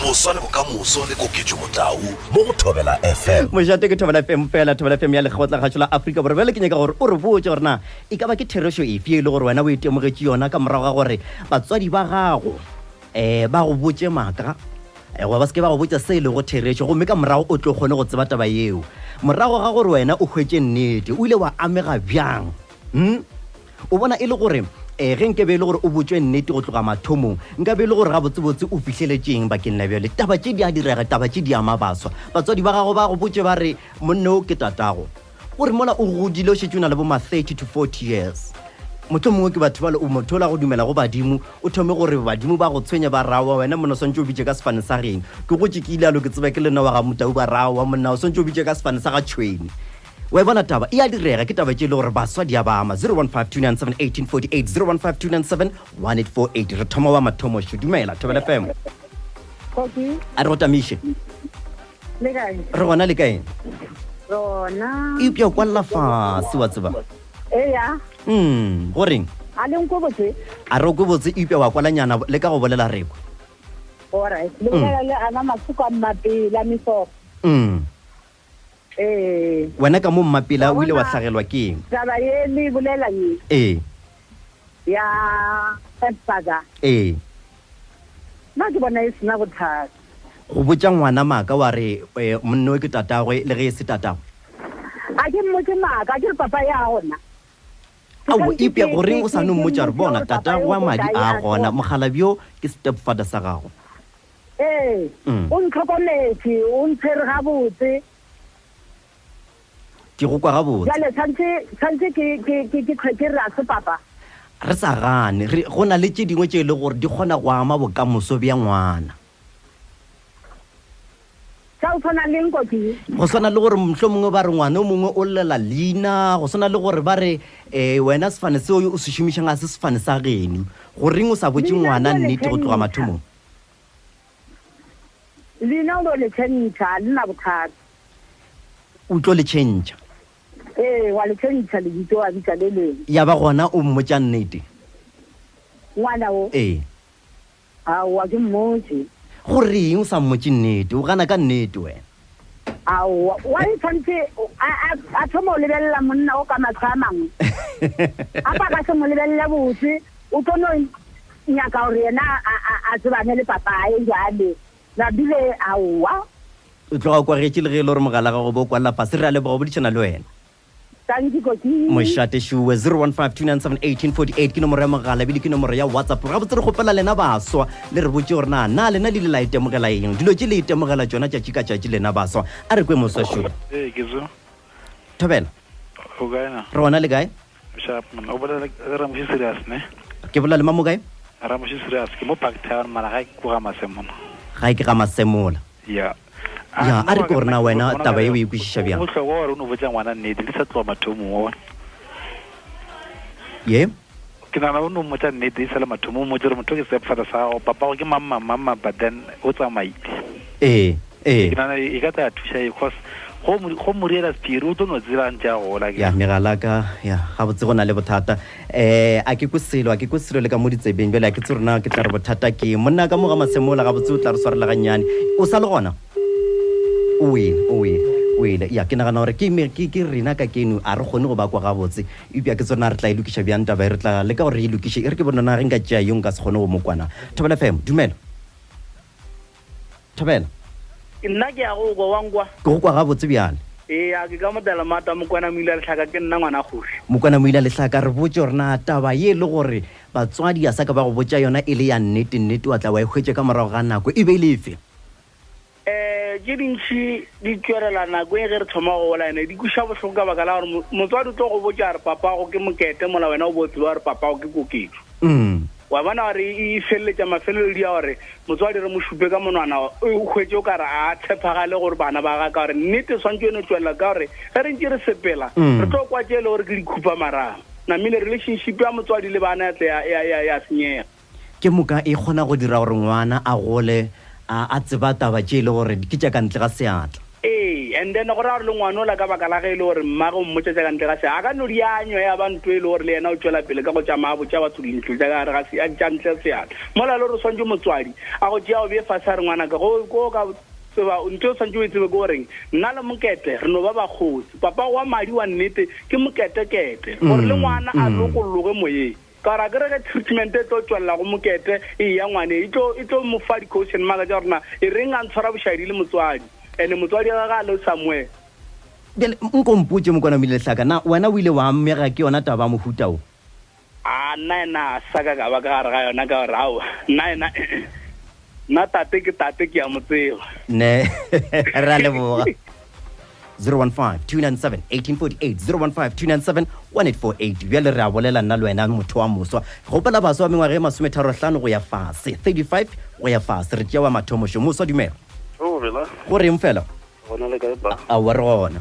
boswa le bokamoso le koketšo motau mo go Thobela FM. Mojate ke Thobela FM fela, Thobela FM ya lekgotla kgatsho la Afrika Borwa. Bele ke nyaka gore o re botse gore na e ka ba ke theresho efe le gore wena o itemogetše yona ka morago ga gore batswadi ba gago ba go botse maka wa ba se ke ba go botsa se le go theresho gomme ka morago o tlo kgone go tseba taba yeo morago ga gore wena o hwetse nnete o ile wa amega bjang o bona e le gore ge nke be le gore o botswe nnete go tloga mathomong nka be le gore ga botsebotse o fihleletseng bakeng la bjale taba tše di a direga taba tše di ama baswa batswadi ba gago ba go botse ba re monno ke tatago gore mola o godile o šetse o na le bo ma 30 to 40 years motho mongwe ke batho ba le o motho la go dumela go badimo o thome gore badimo ba go tshwenya ba rawa wena monna sontse o bitse ka sefane sa geng ke go tšekile alo ke tseba ke lena wa ga motau ba rawa monna o sontse o bitse ka sefane sa ga tšhweni wa bona taba e a direga ke taba tše le gore baswa di a ba ama 0152971848 0152971848 re thoma wa mathomo sho dumela Thobela FM a re go tamiše re gona le kae rona ipša o kwalla fase wa tseba eya goreng a leng ko botse a re ko botse ipša wa kwalanyana le ka go bolela reko alright le le ana matsuko a mapela miso wena ka mo mmapela o ile wa hlagelwa ke eng taba ye le bolela ni ya tsaga na ke bona e sena bothata go botsa ngwana maka wa re monno ke tatagwe le ge se tatagwe a ke mmotse maka ke papa ya gona awo ipša goreng o sa no mmotsa re bona tatagwe wa madi a gona mogalabjo ke stepfather sa gago o ntlhokometse o ntshwere gabotse ke go kwa gabotse jale tshantse ke re a se papa re sa gane go na le tše dingwe tše e le gore di kgona go ama bokamoso bja ngwana sa o tshwana leng kotsi go swana le gore mohlho mongwe ba re ngwana o mongwe o llela leina go swana le gore ba re wena sefane seo o se šomišang a se sefane sa geno goreng o sa botse ngwana nnete go tloga mathomong leina o lo le tšhentšha le na bothata o tlo le tšhentšha wa le tšhentšha le ditso a bitsa le leng ya ba gona o mmotša nnete ngwana o aowa ke mmotse goreng o sa mmotse nnete o gana ka nnete wena aowa wa e tshwanetse a thoma o lebelela monna o ka matlho a mangwe a pa ka se mo lebelela botse o tlono nyaka gore yena a tsebane le papa e jale na bile aowa o tloga kwa ge le ge le gore mogala ga go bo kwalla fase re a leboga boditšhana le wena mošate šuwe 0152971848 ke nomoro ya mogala ebile ke nomoro ya whatsapp ga botse re kgopela lena baswa le re botse gore na lena le la itemogela eng dilo tše le itemogela tšona tšatši ka tšatši lena baswa a re kwe moswa šuwe Thobela re gona le kae ke bola le mamo kae ga e ke ga masemola ya a re ke gore na wena taba e o e kwešiša bjang ye ke nana o no mmotsa nnete e sa le mathomo o mmotse re motho ke stepfather sa gago papa go ke mamma but then o tsamaile ke nana e ka tsa thuša e cause go moriela sephiri o tlo no tsebang tša gola ya megala ka ya ga botse go na le bothata a ke ko selo le ka mo ditsebeng bjale a ke tse rona ke tla re bothata ke monna ka moga masemola ga botse o tla re swarela gannyane o sa le gona o wele ya ke nagana gore ke rena ka keno a re kgone go ba kwa gabotse epša ke tsona re tla e lokiša bjang taba e re tla le ka gore e lokiše e re ke bonana ge nka tšea yo nka se kgone go mo kwana Thobela FM dumela Thobela nna ke ya go go wangwa ke go kwa gabotse bjale a ke ka motela mata mokwana mo ile a letlhaka ke nna ngwana kgoši mokwana mo ile a letlhaka re botse gore na taba ye le gore batswadi a sa ka ba go botsa yona e le ya nnete wa tla wa e hwetse ka morago ga nako e be e le efe ke dintšhi di tswelela nako e ge re thoma go bola ene di kuša bohloko ka baka la gore motswadi o tlo go botsa gore papa go ke mokete mola wena o botse ba gore papa go ke koketso wa bona gore e feleletša mafeleledi a gore motswadi re mo šupe ka monwana o hwetse o kare a tshepagale gore bana ba ga ka gore nnete swantse eno tswelela ka gore ge re ntse re sepela re tlo kwa tše le gore ke dikhupa marago namile relationship ya motswadi le bana ya senyega ke moka e kgona go dira gore ngwana a gole a tseba taba tše le gore ke tša ka ntle ga seatla and then go ra re le ngwana o la ka baka la ge ile gore mma go mmotse ka ntle ga se a ka no dianyo ya bantu ile gore le yena o tswela pele ka go tsamaya botsa batho dintlo tsa ga re ga se a tsantle se ya mola le re swantse motswadi a go tšea o be fa sa re ngwana ka go ka tseba ntse o swantse o tsebe go reng nna le mokete re no ba ba khotsi papa wa madi wa nnete ke mokete-kete gore le ngwana a lokologe moyeng kara ke re treatment e tlo tswella go mokete e ya ngwane e tlo mo fa di-question mark tsa rona e reng a ntshwara bošaedi le motswadi ene motswadi ga le somewhere bjale nkompotse mokwana Moilehlaka na wena o ile wa mmega ke yona taba mohuta o nna ena saka ka ba ka gare ga yona ka gore ao nna tate ke ya motseo ne ra leboga 015-297-1848 015-297-1848 bjale re a bolela nna le wena motho wa moswa gopela baswa wa mengwaga e 35 go ya fase 35 go ya fase re tšea wa mathomošo moswa dumela go reng fela a wa re gona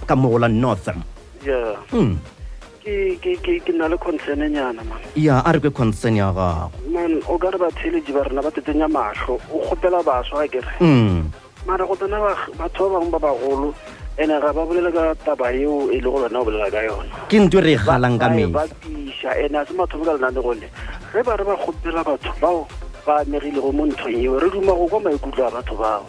ka mogola northern ke na le concern nyana man ya a re ke concern ya gago man o ka re batheletši ba rena ba tetenya mahlo o kgopela baswa ke re mara go tsena batho ba bangwe ba bagolo ene ga ba bolela ka taba eo e le go wena o bolela ka yona ke ntho re galang ka mei ba tisha ene a se mathomo ka lenane gole ge ba re ba kgopela batho bao ba megile go mo nthong eo re duma go kwa maikutlo a batho bao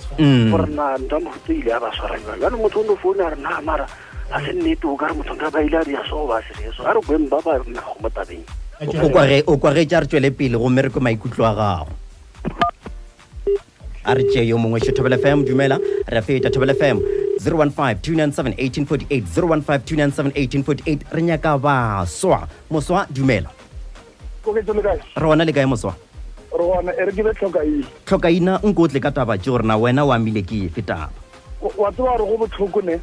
gore na nta mohuta ile a ba swara jalo jalo motho o no foune a re na mara a se nnete o ka re motho nka ba ile a di a so ba sereso a re kweng ba ba nago mo tabeng o kwa ge tša re tswele pele gomme re kwe maikutlo a gago a re tšee yo mongwe šo Thobela FM dumela re a feta Thobela FM 015-297-1848 015-297-1848 re nyaka baswa moswa dumela re ona le kae moswa tlhokaina nko o tle ka taba tše gore na wena wa mmile ke efe taba wa tseba gore go botlhoko ne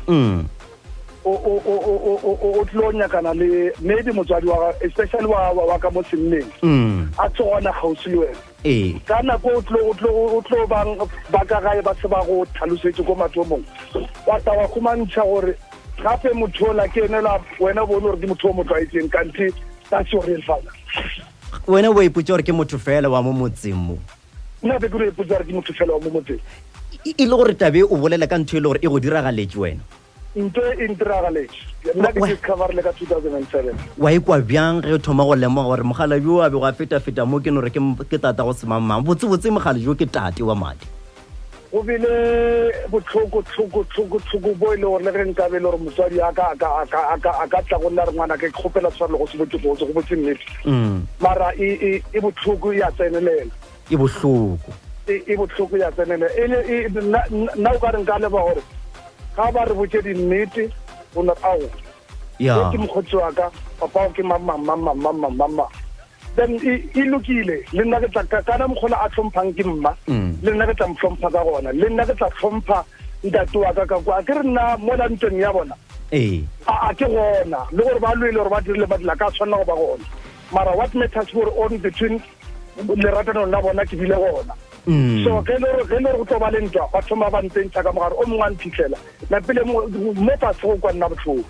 o tlo nyakana le maybe motswadi wa especially wa ka mo senneng a tsogona gausi le wena ka nako o tlo ba ka gae ba se ba go tlhalosetse ko mathomong wa ta wa khumantšha gore gape motho ola ke ene la wena bone gore ke motho o mo tlwaetseng kante that's your real father wena o ipotsa gore ke motho fela wa mo motseng mo nna be ke re ipotsa gore ke motho fela wa mo motseng e le gore tabe o bolela ka ntho e le gore e go diragaletse wena ntho e ntiragaletse nna ke discover le ka 2007 wa ikwa bjang ge o thoma go lemoga gore mogala jo a be go a feta mo ke no re ke tata go semangmang botsebotse mogala jo ke tate wa madi go bile botlhoko bo ile gore le ge nka be le gore motswadi a ka tla go nna re ngwana ke kgopela tshwara le go se botse go botse nnete mara e botlhoko ya tsenelela e botlhoko ya tsenelela nna o ka re nka leba gore ga ba re botse dinnete o na ao ke mokgotsi wa ka papa o ke mama then e lokile le nna ke tla kana mogona a tlhomphang ke mma le nna ke tla mtlhompha ka gona le nna ke tla tlhompha ntate wa ka ka kwa ke re nna mo la ntong ya bona a ke gona le gore ba lwele gore ba dirile ba dila ka tshwanela go ba gona mara what matters for on between leratano la bona ke bile gona so ge le go tlo ba le ntwa ba thoma ba ntentšha ka mogare o mongwe a mphitlhela napele mo fase go kwa nna botlhoko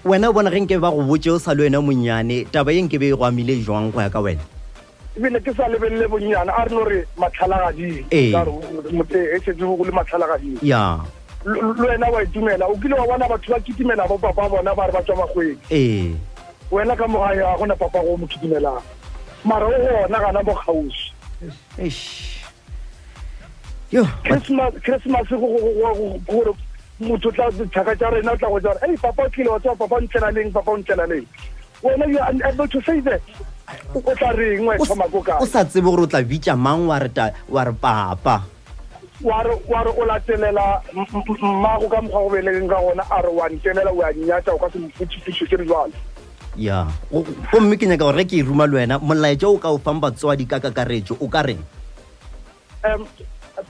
wena o bona ge nke ba go botse o sa le wena monnyane taba ye nke be e go amile jwang go ya ka wena ebile ke sa lebelele bonnyane a re no re matlhalagading e setse go le matlhalagading ya le wena wa itumela o kile wa bona batho ba kitimela bo papa bona ba re ba tswa magweng wena ka mogae ga gona papa go mo kitimelang mara o gona gana mo kgausi Christmas gore motho tla thaka tša rena o tla go tsa gore papa o tlile wa tswa papa o ntlela leng wena you are able to say that o tla reng wa thoma ko kae o sa tsebe gore o tla bitša mang wa re papa wa re o latelela mmago ka mokgwa go belekeng ka gona a re wa ntelela o a nnyatša o ka se mofutšifišo ke re jalo ya gomme ke nyaka gore ke e ruma le wena molaetša o ka o fang batswadi ka kakaretšo o ka reng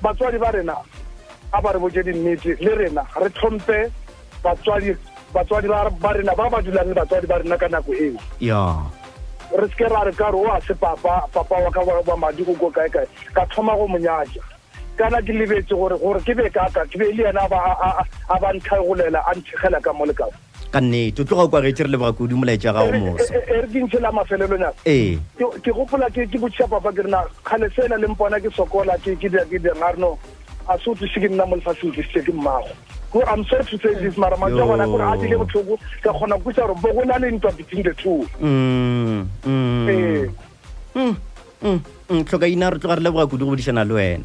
batswadi ba rena a ba re botse dinnete le rena re tlhompe batswadi ba rena ba dulang le batswadi ba rena ka nako eo re seke ra re ka re o a se papa wa ka wa madi go kae ka thoma go monyatša kana ke lebetse gore ke be kaka ke be le yena a ba ntlhagolela a nthegela ka mo lekao ka nnete o tloga o kwagetše re lebaka kudu molaetša gago moso re ke ntšhe la mafelelonyana ke gopola ke botšha papa ke rena kgale sena le mpona ke sokola ke dira ga re no a se o tlise ke nna mo lefatsheng ke se ke mmago I'm sorry to say this mara mantswe gona gore a dile botlhoko ka kgona go tsa gore bo go na le ntwa between the two tlhoka ina re tloga re leboga kudu go bodišana le wena